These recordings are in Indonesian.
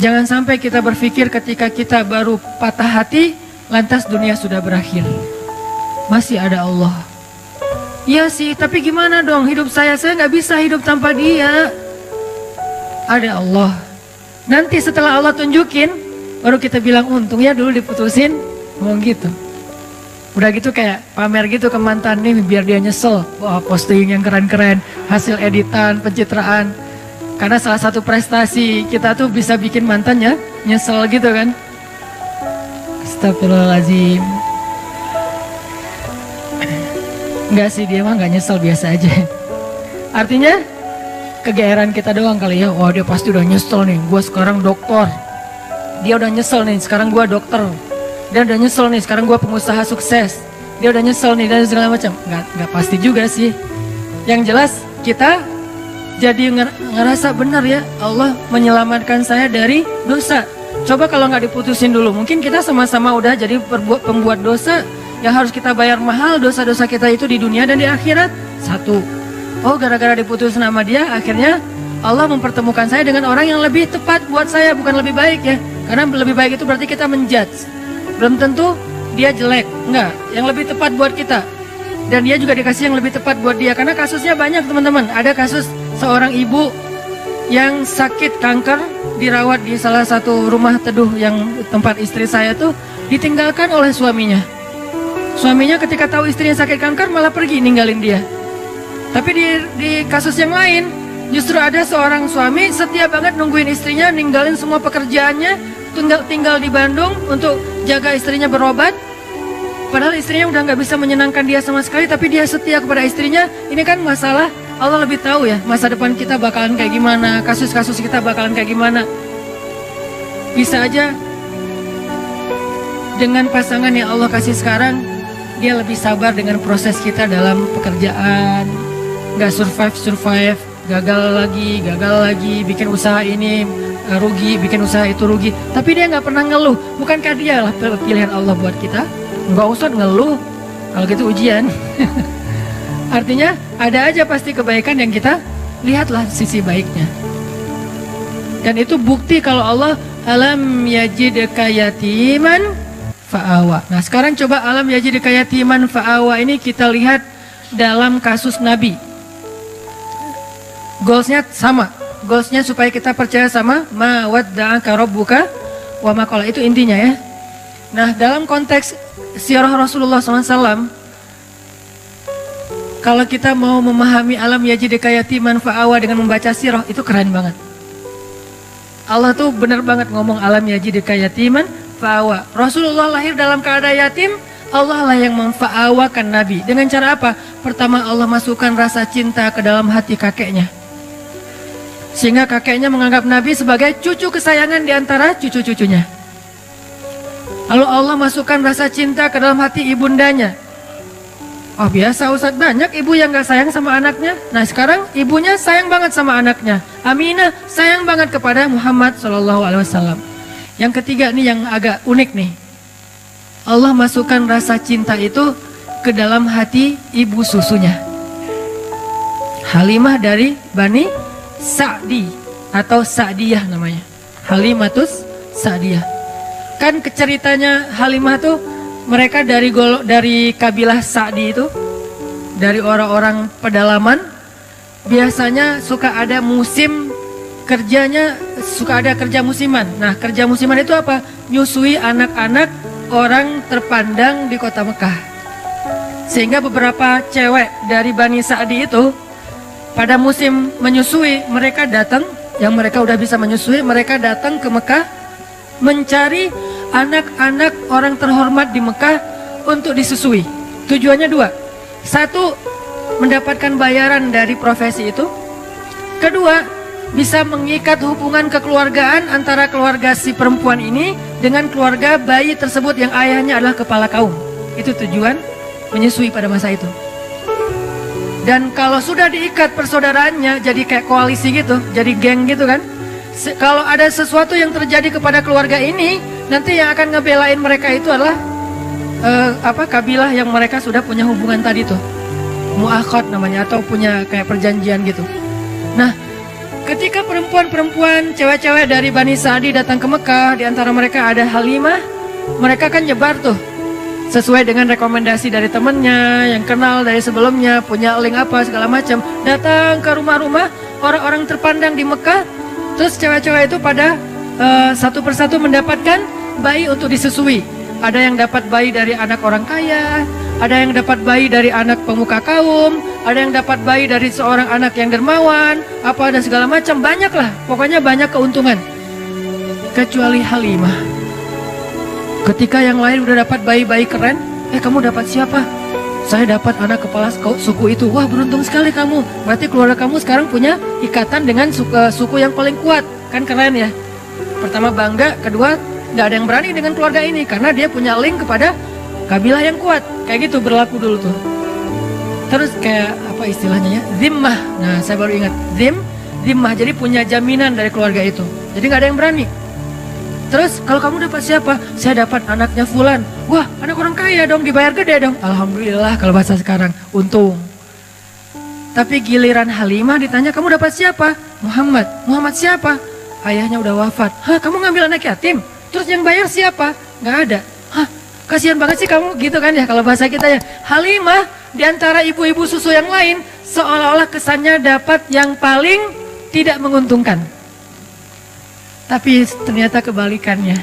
Jangan sampai kita berpikir ketika kita baru patah hati, lantas dunia sudah berakhir. Masih ada Allah. Iya sih, tapi gimana dong hidup saya nggak bisa hidup tanpa dia. Ada Allah. Nanti setelah Allah tunjukin, baru kita bilang untung ya dulu diputusin. Mau gitu. Udah gitu kayak pamer gitu ke mantan nih biar dia nyesel. Wah, posting yang keren-keren, hasil editan, pencitraan. Karena salah satu prestasi kita tuh bisa bikin mantannya nyesel gitu kan. Astagfirullahaladzim. Enggak sih, dia mah gak nyesel, biasa aja. Artinya kegeeran kita doang kali ya. Wah, dia pasti udah nyesel nih, gue sekarang dokter. Dia udah nyesel nih, sekarang gue dokter. Dia udah nyesel nih, sekarang gue pengusaha sukses. Dia udah nyesel nih dan segala macam. Nggak pasti juga sih. Yang jelas kita jadi ngerasa benar ya, Allah menyelamatkan saya dari dosa. Coba kalau nggak diputusin dulu, mungkin kita sama-sama udah jadi pembuat dosa yang harus kita bayar mahal dosa-dosa kita itu di dunia dan di akhirat. Satu, oh gara-gara diputusin sama dia, akhirnya Allah mempertemukan saya dengan orang yang lebih tepat buat saya, bukan lebih baik ya. Karena lebih baik itu berarti kita menjudge. Belum tentu dia jelek, enggak. Yang lebih tepat buat kita. Dan dia juga dikasih yang lebih tepat buat dia. Karena kasusnya banyak teman-teman. Ada kasus seorang ibu yang sakit kanker, dirawat di salah satu rumah teduh yang tempat istri saya tuh, ditinggalkan oleh suaminya. Suaminya ketika tahu istrinya sakit kanker malah pergi ninggalin dia. Tapi di kasus yang lain, justru ada seorang suami setia banget nungguin istrinya, ninggalin semua pekerjaannya, tinggal di Bandung untuk jaga istrinya berobat. Padahal istrinya udah nggak bisa menyenangkan dia sama sekali, tapi dia setia kepada istrinya. Ini kan masalah, Allah lebih tahu ya masa depan kita bakalan kayak gimana, kasus-kasus kita bakalan kayak gimana. Bisa aja dengan pasangan yang Allah kasih sekarang, dia lebih sabar dengan proses kita dalam pekerjaan. Nggak survive, gagal lagi, bikin usaha ini rugi, bikin usaha itu rugi. Tapi dia nggak pernah ngeluh. Bukankah dia lah pilihan Allah buat kita? Nggak usah ngeluh, kalau gitu ujian. Artinya ada aja pasti kebaikan yang kita lihatlah sisi baiknya. Dan itu bukti kalau Allah alam yajidka yatiman fa'awa. Nah sekarang coba alam yajidka yatiman fa'awa ini kita lihat dalam kasus Nabi. Goalsnya sama, goalsnya supaya kita percaya sama ma wadda'aka rabbuka wa ma qala, itu intinya ya. Nah dalam konteks sirah Rasulullah SAW, kalau kita mau memahami alam yajidka yatiman fa'awa dengan membaca sirah, itu keren banget. Allah tuh benar banget ngomong alam yajidka yatiman fa'awa. Rasulullah lahir dalam keadaan yatim, Allah lah yang memfa'awakan Nabi. Dengan cara apa? Pertama Allah masukkan rasa cinta ke dalam hati kakeknya, sehingga kakeknya menganggap Nabi sebagai cucu kesayangan di antara cucu-cucunya. Lalu Allah masukkan rasa cinta ke dalam hati ibundanya. Oh biasa Ustadz, banyak ibu yang gak sayang sama anaknya. Nah sekarang ibunya sayang banget sama anaknya. Aminah sayang banget kepada Muhammad SAW. Yang ketiga nih yang agak unik nih. Allah masukkan rasa cinta itu ke dalam hati ibu susunya. Halimah dari Bani Sa'di atau Sa'diyah namanya. Halimatus Sa'diyah. Kan ceritanya Halimah tuh mereka dari kabilah Sa'di itu, dari orang-orang pedalaman. Biasanya suka ada musim kerjanya, suka ada kerja musiman. Nah kerja musiman itu apa? Nyusui anak-anak orang terpandang di kota Mekah. Sehingga beberapa cewek dari Bani Sa'di itu pada musim menyusui, mereka datang, yang mereka udah bisa menyusui, mereka datang ke Mekah mencari anak-anak orang terhormat di Mekah untuk disusui. Tujuannya dua. Satu, mendapatkan bayaran dari profesi itu. Kedua, bisa mengikat hubungan kekeluargaan antara keluarga si perempuan ini dengan keluarga bayi tersebut yang ayahnya adalah kepala kaum. Itu tujuan menyusui pada masa itu. Dan kalau sudah diikat persaudaraannya jadi kayak koalisi gitu, jadi geng gitu kan. Kalau ada sesuatu yang terjadi kepada keluarga ini, nanti yang akan ngebelain mereka itu adalah kabilah yang mereka sudah punya hubungan tadi tuh, mu'akhad namanya, atau punya kayak perjanjian gitu. Nah Ketika perempuan-perempuan, cewek-cewek dari Bani Sa'di datang ke Mekah, di antara mereka ada Halimah, mereka kan nyebar tuh. Sesuai dengan rekomendasi dari temennya, yang kenal dari sebelumnya, punya link apa segala macam. Datang ke rumah-rumah orang-orang terpandang di Mekah, terus cewek-cewek itu pada satu persatu mendapatkan bayi untuk disusui. Ada yang dapat bayi dari anak orang kaya, ada yang dapat bayi dari anak pemuka kaum, ada yang dapat bayi dari seorang anak yang dermawan, apa ada segala macam, banyak lah, pokoknya banyak keuntungan. Kecuali Halimah. Ketika yang lain udah dapat bayi-bayi keren, kamu dapat siapa? Saya dapat anak kepala suku itu. Wah, beruntung sekali kamu. Berarti keluarga kamu sekarang punya ikatan dengan suku yang paling kuat. Kan keren ya. Pertama bangga, kedua nggak ada yang berani dengan keluarga ini karena dia punya link kepada kabilah yang kuat. Kayak gitu berlaku dulu tuh. Terus kayak apa istilahnya ya? Zimmah. Nah, saya baru ingat. Zimmah. Jadi punya jaminan dari keluarga itu. Jadi nggak ada yang berani. Terus kalau kamu dapat siapa? Saya dapat anaknya Fulan. Wah, anak orang kaya dong, dibayar gede dong. Alhamdulillah kalau bahasa sekarang, untung. Tapi giliran Halimah ditanya, kamu dapat siapa? Muhammad. Muhammad siapa? Ayahnya udah wafat. Hah, kamu ngambil anak yatim? Terus yang bayar siapa? Nggak ada. Hah, kasihan banget sih kamu, gitu kan ya kalau bahasa kita ya. Halimah di antara ibu-ibu susu yang lain seolah-olah kesannya dapat yang paling tidak menguntungkan. Tapi ternyata kebalikannya.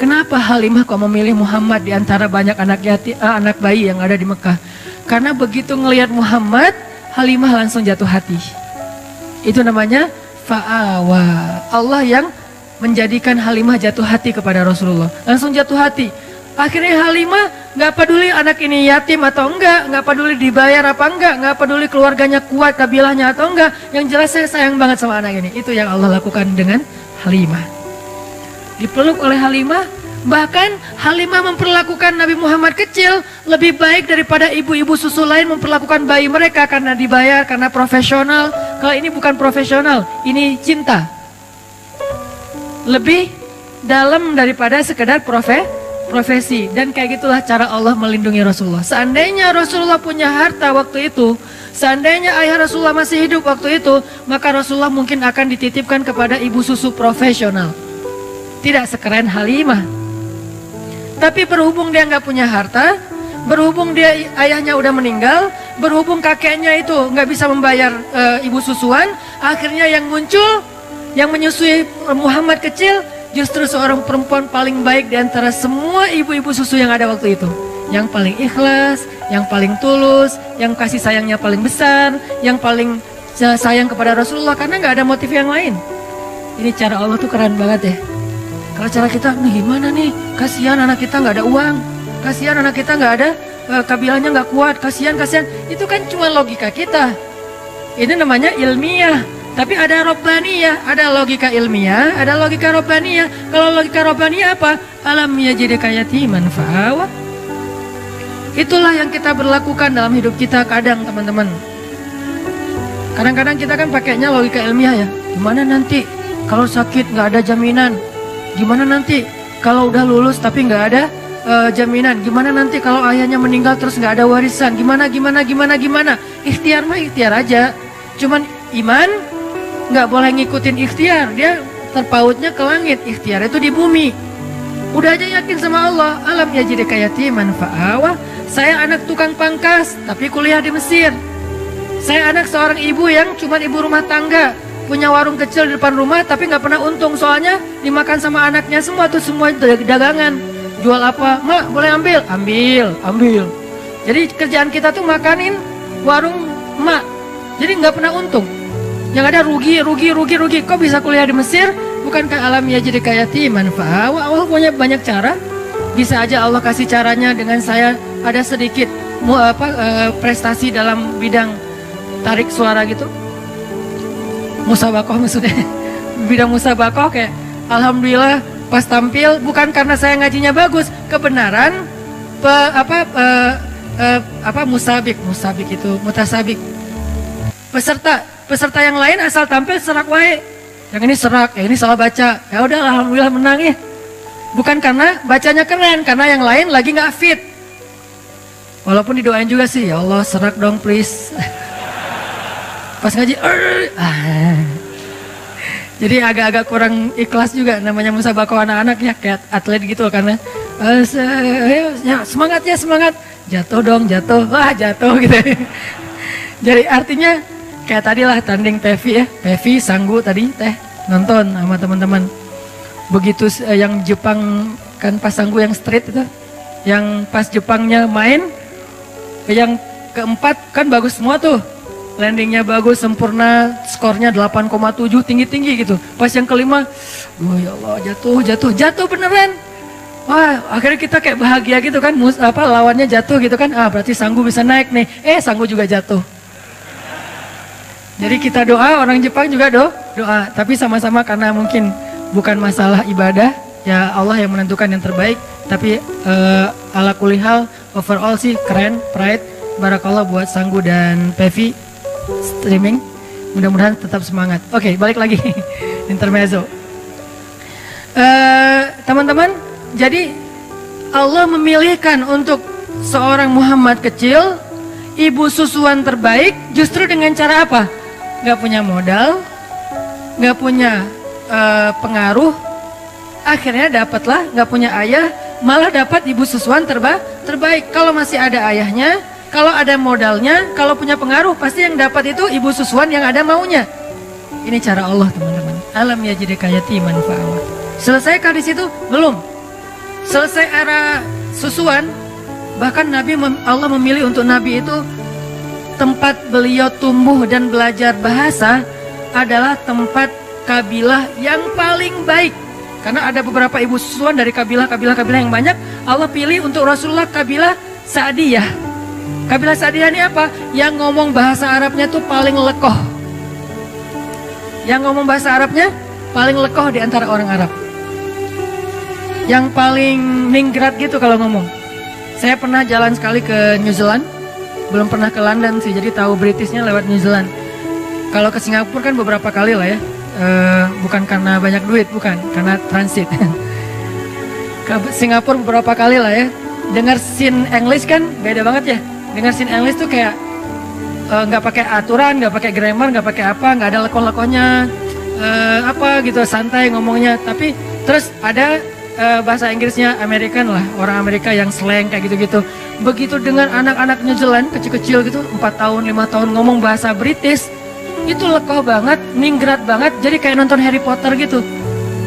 Kenapa Halimah kok memilih Muhammad di antara banyak anak bayi yang ada di Mekah? Karena begitu ngelihat Muhammad, Halimah langsung jatuh hati. Itu namanya fa'awa. Allah yang menjadikan Halimah jatuh hati kepada Rasulullah. Langsung jatuh hati. Akhirnya Halimah nggak peduli anak ini yatim atau enggak, nggak peduli dibayar apa enggak, nggak peduli keluarganya kuat, kabilahnya atau enggak. Yang jelas saya sayang banget sama anak ini. Itu yang Allah lakukan dengan Halimah. Dipeluk oleh Halimah, bahkan Halimah memperlakukan Nabi Muhammad kecil lebih baik daripada ibu-ibu susu lain memperlakukan bayi mereka karena dibayar, karena profesional. Kalau ini bukan profesional, ini cinta. Lebih dalam daripada sekedar profesi. Dan kayak gitulah cara Allah melindungi Rasulullah. Seandainya Rasulullah punya harta waktu itu, seandainya ayah Rasulullah masih hidup waktu itu, maka Rasulullah mungkin akan dititipkan kepada ibu susu profesional. Tidak sekeren Halimah. Tapi berhubung dia nggak punya harta, berhubung dia ayahnya udah meninggal, berhubung kakeknya itu nggak bisa membayar ibu susuan, akhirnya yang muncul, yang menyusui Muhammad kecil, justru seorang perempuan paling baik di antara semua ibu-ibu susu yang ada waktu itu. Yang paling ikhlas, yang paling tulus, yang kasih sayangnya paling besar, yang paling sayang kepada Rasulullah karena nggak ada motif yang lain. Ini cara Allah tuh keren banget ya. Kalau cara kita, nih gimana nih? Kasihan anak kita nggak ada uang, kasihan anak kita nggak ada kabilahnya nggak kuat, kasihan. Itu kan cuma logika kita. Ini namanya ilmiah. Tapi ada robbaniyah, ada logika ilmiah, ada logika robbaniyah. Kalau logika robbaniyah apa? Alam yajidka yatiman fa'awa. Itulah yang kita berlakukan dalam hidup kita kadang teman-teman. Kadang-kadang kita kan pakainya logika ilmiah ya. Gimana nanti kalau sakit nggak ada jaminan? Gimana nanti kalau udah lulus tapi nggak ada jaminan? Gimana nanti kalau ayahnya meninggal terus nggak ada warisan? Gimana? Ikhtiar mah ikhtiar aja. Cuman iman nggak boleh ngikutin ikhtiar, dia terpautnya ke langit. Ikhtiar itu di bumi. Udah aja yakin sama Allah. Alam yajidka yatiman fa'awa. Saya anak tukang pangkas tapi kuliah di Mesir. Saya anak seorang ibu yang cuma ibu rumah tangga, punya warung kecil di depan rumah tapi nggak pernah untung, soalnya dimakan sama anaknya semua tuh, semua dagangan. Jual apa? Mak boleh ambil. Jadi kerjaan kita tuh makanin warung mak. Jadi nggak pernah untung. Yang ada rugi. Kok bisa kuliah di Mesir? Bukankah alam yajidka yatiman fa'awa? Allah punya banyak cara. Bisa aja Allah kasih caranya dengan saya ada sedikit prestasi dalam bidang tarik suara gitu. Musabakoh maksudnya. Bidang musabakoh kayak alhamdulillah pas tampil bukan karena saya ngajinya bagus, kebenaran musabik itu mutasabik. Peserta yang lain asal tampil serak wae. Yang ini serak, ini salah baca. Ya udah alhamdulillah menang ya. Bukan karena bacanya keren, karena yang lain lagi nggak fit. Walaupun didoain juga sih, ya Allah serak dong please. Pas ngaji, Jadi agak-agak kurang ikhlas juga namanya musabaqah anak-anak ya, kayak atlet gitu karena semangat ya semangat, jatuh dong jatuh, wah jatuh gitu. Jadi artinya kayak tadi lah tanding Pevi ya, Pevi Sanggu tadi teh nonton sama teman-teman. Begitu yang Jepang kan pas Sanggu yang street itu, yang pas Jepangnya main, yang keempat kan bagus semua tuh. Landingnya bagus, sempurna, skornya 8,7, tinggi-tinggi gitu. Pas yang kelima, oh ya Allah jatuh beneran. Wah akhirnya kita kayak bahagia gitu kan, lawannya jatuh gitu kan, berarti Sanggu bisa naik nih. Sanggu juga jatuh. Jadi kita doa, orang Jepang juga doa. Tapi sama-sama karena mungkin bukan masalah ibadah, ya Allah yang menentukan yang terbaik. Tapi ala kulihal, overall sih keren, pride. Barakallah buat Sanggu dan Pevi streaming, mudah-mudahan tetap semangat. Oke, balik lagi intermezzo. Teman-teman, jadi Allah memilihkan untuk seorang Muhammad kecil, ibu susuan terbaik, justru dengan cara apa? Gak punya modal, gak punya pengaruh, akhirnya dapatlah gak punya ayah, malah dapat ibu susuan terbaik. Kalau masih ada ayahnya, kalau ada modalnya, kalau punya pengaruh, pasti yang dapat itu ibu susuan yang ada maunya. Ini cara Allah teman-teman. Alam yajidka yatiman fa'awa. Selesaikah di situ? Belum. Selesai era susuan, bahkan Allah memilih untuk Nabi itu tempat beliau tumbuh dan belajar bahasa adalah tempat kabilah yang paling baik. Karena ada beberapa ibu susuan dari kabilah yang banyak, Allah pilih untuk Rasulullah kabilah Sa'diyah. Kabilah Sa'diyah ini apa? Yang ngomong bahasa Arabnya tuh paling lekoh. Yang ngomong bahasa Arabnya paling lekoh di antara orang Arab. Yang paling ningrat gitu kalau ngomong. Saya pernah jalan sekali ke New Zealand. Belum pernah ke London sih, jadi tahu Britishnya lewat New Zealand. Kalau ke Singapura kan beberapa kali lah ya. Bukan karena banyak duit, bukan. Karena transit. Ke Singapura beberapa kali lah ya. Dengar scene English kan beda banget ya. Dengar scene English tuh kayak nggak pakai aturan, nggak pakai grammar, nggak pakai apa, nggak ada lekoh-lekohnya, apa gitu, santai ngomongnya. Tapi terus ada bahasa Inggrisnya American lah, orang Amerika yang slang kayak gitu-gitu. Begitu dengan anak-anak New Zealand kecil-kecil gitu, 4 tahun, 5 tahun ngomong bahasa British, itu lekoh banget, ningrat banget, jadi kayak nonton Harry Potter gitu.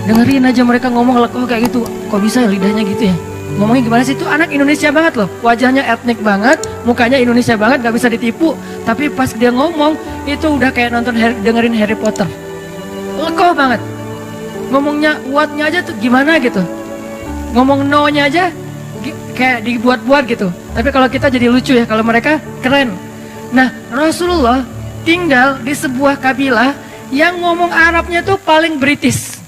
Dengerin aja mereka ngomong lekoh kayak gitu, kok bisa lidahnya gitu ya? Ngomongnya gimana sih? Itu anak Indonesia banget loh, wajahnya etnik banget, mukanya Indonesia banget, gak bisa ditipu. Tapi pas dia ngomong, itu udah kayak nonton dengerin Harry Potter. Lekoh banget. Ngomongnya what-nya aja tuh gimana gitu. Ngomong no-nya aja kayak dibuat-buat gitu. Tapi kalau kita jadi lucu ya, kalau mereka keren. Nah, Rasulullah tinggal di sebuah kabilah yang ngomong Arabnya tuh paling British.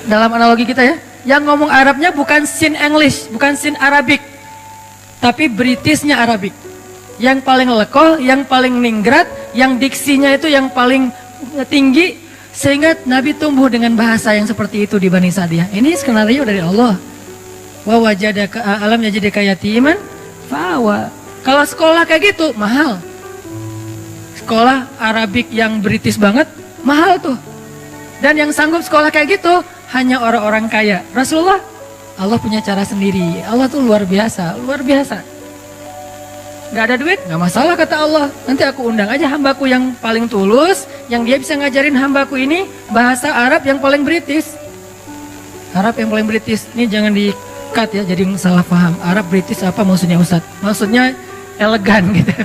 Dalam analogi kita ya, yang ngomong Arabnya bukan sin English, bukan sin Arabic, tapi Britishnya Arabic. Yang paling lekoh, yang paling ningrat, yang diksinya itu yang paling tinggi, sehingga Nabi tumbuh dengan bahasa yang seperti itu di Bani Sa'diyah. Ini skenario dari Allah. Wa wajadaka alam yajidka yatiman fa'awa. Kalau sekolah kayak gitu mahal. Sekolah Arabic yang British banget mahal tuh. Dan yang sanggup sekolah kayak gitu hanya orang-orang kaya. Rasulullah, Allah punya cara sendiri. Allah tuh luar biasa, luar biasa. Gak ada duit, gak masalah kata Allah. Nanti aku undang aja hambaku yang paling tulus, yang dia bisa ngajarin hambaku ini bahasa Arab yang paling British. Arab yang paling British, ini jangan di-cut ya, jadi salah paham. Arab British apa maksudnya Ustadz? Maksudnya elegan gitu.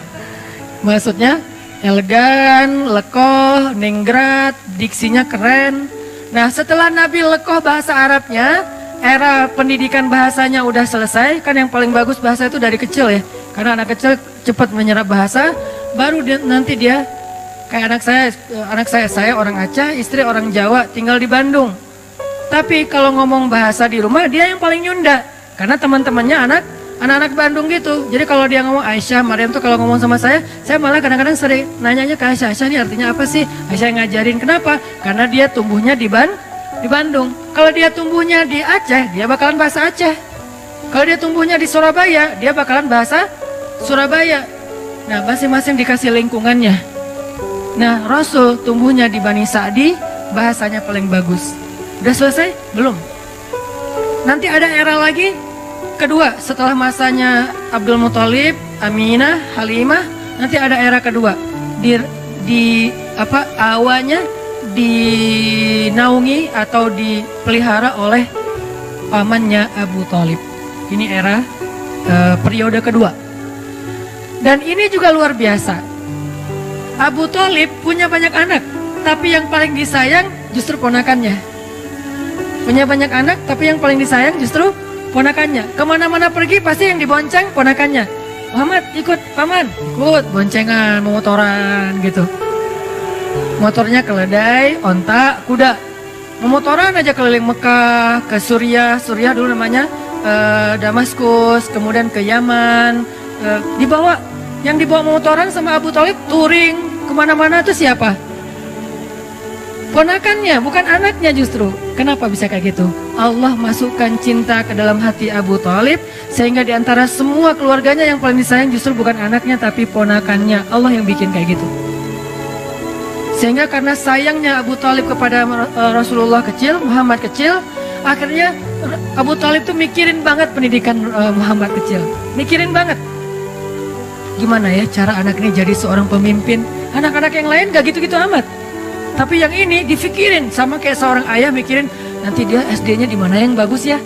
Maksudnya elegan, lekoh, ningrat, diksinya keren. Nah setelah Nabi lekoh bahasa Arabnya, era pendidikan bahasanya udah selesai. Kan yang paling bagus bahasa itu dari kecil ya. Karena anak kecil cepat menyerap bahasa. Baru nanti dia kayak anak saya orang Aceh, istri orang Jawa, tinggal di Bandung. Tapi kalau ngomong bahasa di rumah dia yang paling nyunda. Karena teman-temannya anak-anak Bandung gitu. Jadi kalau dia ngomong Aisyah, Maryam tuh kalau ngomong sama saya malah kadang-kadang sering nanyanya ke Aisyah, Aisyah ini artinya apa sih? Aisyah yang ngajarin. Kenapa? Karena dia tumbuhnya di Bandung. Kalau dia tumbuhnya di Aceh, dia bakalan bahasa Aceh. Kalau dia tumbuhnya di Surabaya, dia bakalan bahasa Surabaya. Nah, masing-masing dikasih lingkungannya. Nah, Rasul tumbuhnya di Bani Sa'di, bahasanya paling bagus. Udah selesai? Belum. Nanti ada era lagi kedua setelah masanya Abdul Muthalib, Aminah, Halimah, nanti ada era kedua. Awalnya dinaungi atau dipelihara oleh pamannya Abu Thalib. Ini era periode kedua. Dan ini juga luar biasa. Abu Thalib punya banyak anak, tapi yang paling disayang justru ponakannya. Punya banyak anak, tapi yang paling disayang justru ponakannya. Kemana-mana pergi pasti yang dibonceng ponakannya. Muhammad ikut paman, ikut boncengan, motoran gitu. Motornya keledai, onta, kuda. Memotoran aja keliling Mekah, ke Suriah dulu namanya Damaskus, kemudian ke Yaman. Yang dibawa motoran sama Abu Thalib touring kemana-mana itu siapa? Ponakannya, bukan anaknya justru. Kenapa bisa kayak gitu? Allah masukkan cinta ke dalam hati Abu Thalib sehingga diantara semua keluarganya yang paling disayang justru bukan anaknya tapi ponakannya. Allah yang bikin kayak gitu. Sehingga karena sayangnya Abu Thalib kepada Rasulullah kecil, Muhammad kecil, akhirnya Abu Thalib tuh mikirin banget pendidikan Muhammad kecil. Mikirin banget. Gimana ya cara anak ini jadi seorang pemimpin? Anak-anak yang lain gak gitu-gitu amat. Tapi yang ini difikirin sama kayak seorang ayah mikirin nanti dia SD-nya di mana yang bagus ya?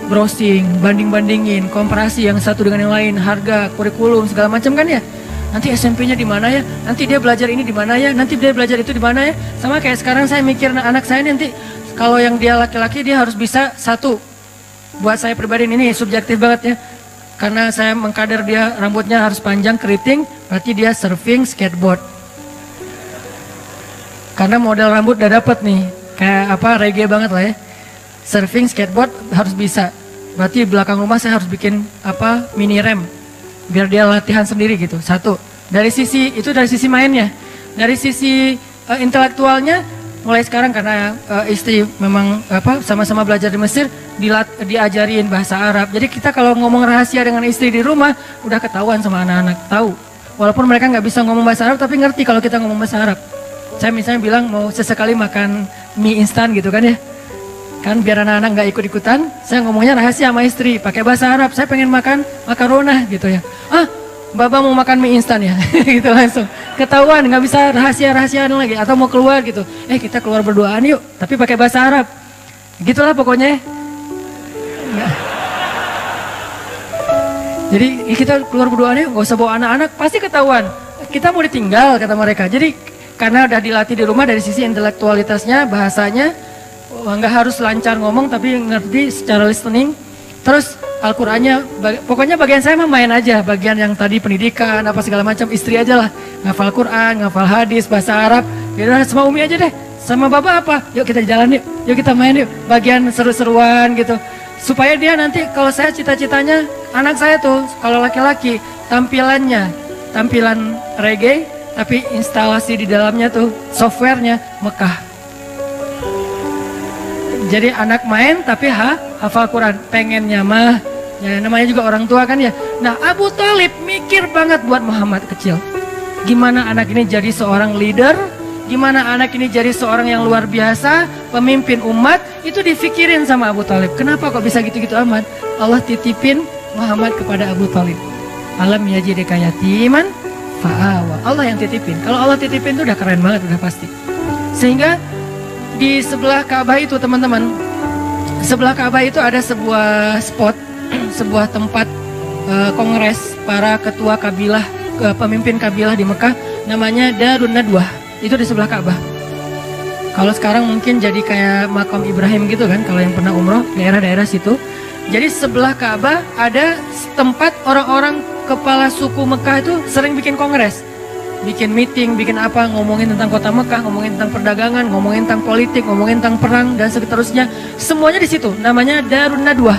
Browsing, banding-bandingin, komparasi yang satu dengan yang lain, harga, kurikulum segala macam kan ya? Nanti SMP-nya di mana ya? Nanti dia belajar ini di mana ya? Nanti dia belajar itu di mana ya? Sama kayak sekarang saya mikir anak saya nanti kalau yang dia laki-laki dia harus bisa satu. Buat saya pribadi ini subjektif banget ya. Karena saya mengkader dia rambutnya harus panjang keriting, berarti dia surfing skateboard. Karena model rambut udah dapet nih, kayak reggae banget lah ya. Surfing skateboard harus bisa. Berarti di belakang rumah saya harus bikin mini rem, biar dia latihan sendiri gitu. Satu, dari sisi mainnya, dari sisi intelektualnya. Mulai sekarang karena istri memang sama-sama belajar di Mesir, diajarin bahasa Arab. Jadi kita kalau ngomong rahasia dengan istri di rumah udah ketahuan sama anak-anak, tahu. Walaupun mereka nggak bisa ngomong bahasa Arab tapi ngerti kalau kita ngomong bahasa Arab. Saya misalnya bilang mau sesekali makan mie instan gitu kan ya. Kan biar anak-anak nggak ikut-ikutan, saya ngomongnya rahasia sama istri pakai bahasa Arab. Saya pengen makan makarona gitu ya. Baba mau makan mie instan ya, gitu langsung ketahuan, nggak bisa rahasia-rahasiaan lagi atau mau keluar gitu, kita keluar berduaan yuk, tapi pakai bahasa Arab, gitulah pokoknya. Jadi kita keluar berduaan yuk, nggak usah bawa anak-anak, pasti ketahuan, kita mau ditinggal kata mereka. Jadi karena udah dilatih di rumah dari sisi intelektualitasnya, bahasanya nggak harus lancar ngomong tapi ngerti secara listening. Terus Al-Qur'annya, pokoknya bagian saya mah main aja, bagian yang tadi pendidikan, apa segala macam, istri aja lah. Ngafal Quran, ngafal hadis, bahasa Arab, yaudah sama Umi aja deh. Sama Baba apa? Yuk kita jalan yuk kita main yuk. Bagian seru-seruan gitu. Supaya dia nanti, kalau saya cita-citanya, anak saya tuh, kalau laki-laki, tampilan reggae, tapi instalasi di dalamnya tuh, softwarenya Mekah. Jadi anak main tapi hafal Quran, pengennya mah ya, namanya juga orang tua kan ya. Nah Abu Thalib mikir banget buat Muhammad kecil. Gimana anak ini jadi seorang leader, gimana anak ini jadi seorang yang luar biasa, pemimpin umat, itu difikirin sama Abu Thalib. Kenapa kok bisa gitu-gitu amat? Allah titipin Muhammad kepada Abu Thalib. Alam yajidika yatiman fa'awa. Allah yang titipin. Kalau Allah titipin itu udah keren banget, udah pasti. Sehingga di sebelah Ka'bah itu teman-teman, sebelah Ka'bah itu ada sebuah spot, sebuah tempat kongres para ketua kabilah, pemimpin kabilah di Mekah, namanya Darun Nadwah. Itu di sebelah Ka'bah. Kalau sekarang mungkin jadi kayak makam Ibrahim gitu kan, kalau yang pernah umroh daerah-daerah situ. Jadi sebelah Ka'bah ada tempat orang-orang kepala suku Mekah itu sering bikin kongres. Bikin meeting, bikin apa, ngomongin tentang kota Mekah, ngomongin tentang perdagangan, ngomongin tentang politik, ngomongin tentang perang dan seterusnya. Semuanya di situ. Namanya Darun Nadwah.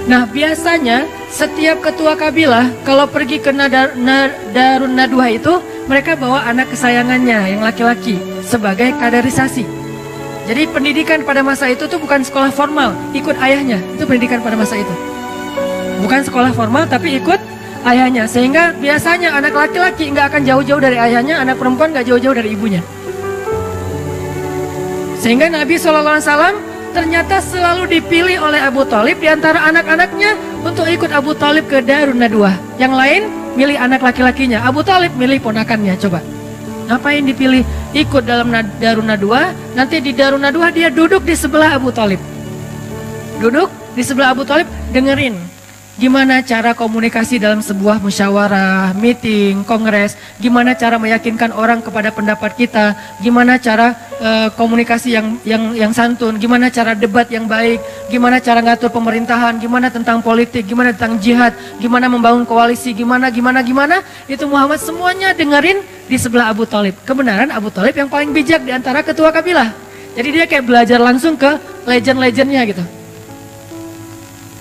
Nah, biasanya setiap ketua kabilah kalau pergi ke Darun Nadwah itu, mereka bawa anak kesayangannya yang laki-laki sebagai kaderisasi. Jadi pendidikan pada masa itu tuh bukan sekolah formal, ikut ayahnya. Itu pendidikan pada masa itu. Bukan sekolah formal tapi ikut ayahnya. Sehingga biasanya anak laki-laki nggak akan jauh-jauh dari ayahnya, anak perempuan nggak jauh-jauh dari ibunya. Sehingga Nabi SAW ternyata selalu dipilih oleh Abu Thalib di antara anak-anaknya untuk ikut Abu Thalib ke Darun Nadwah. Yang lain milih anak laki-lakinya, Abu Thalib milih ponakannya. Coba, ngapain dipilih ikut dalam Darun Nadwah? Nanti di Darun Nadwah dia duduk di sebelah Abu Thalib. Duduk di sebelah Abu Thalib, dengerin gimana cara komunikasi dalam sebuah musyawarah, meeting, kongres, gimana cara meyakinkan orang kepada pendapat kita, gimana cara komunikasi yang santun, gimana cara debat yang baik, gimana cara ngatur pemerintahan, gimana tentang politik, gimana tentang jihad, gimana membangun koalisi, gimana, itu Muhammad semuanya dengerin di sebelah Abu Thalib. Kebenaran Abu Thalib yang paling bijak di antara ketua kabilah. Jadi dia kayak belajar langsung ke legend-legendnya gitu.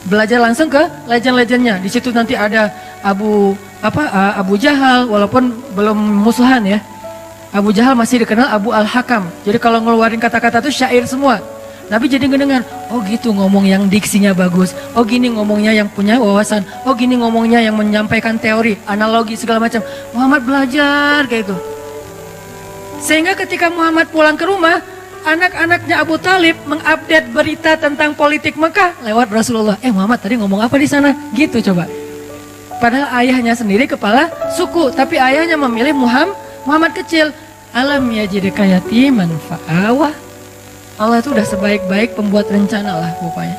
Belajar langsung ke legend-legendnya. Di situ nanti ada Abu Jahal, walaupun belum musuhan ya. Abu Jahal masih dikenal Abu Al-Hakam. Jadi kalau ngeluarin kata-kata itu syair semua. Nabi jadi ngedengar, oh gitu ngomong yang diksinya bagus. Oh gini ngomongnya yang punya wawasan. Oh gini ngomongnya yang menyampaikan teori, analogi segala macam. Muhammad belajar kayak itu. Sehingga ketika Muhammad pulang ke rumah, anak-anaknya Abu Thalib mengupdate berita tentang politik Mekah lewat Rasulullah. Muhammad tadi ngomong apa di sana? Gitu coba. Padahal ayahnya sendiri kepala suku, tapi ayahnya memilih Muhammad kecil. Alam yajidka yatiman fa'awa. Allah itu udah sebaik-baik pembuat rencana lah pokoknya.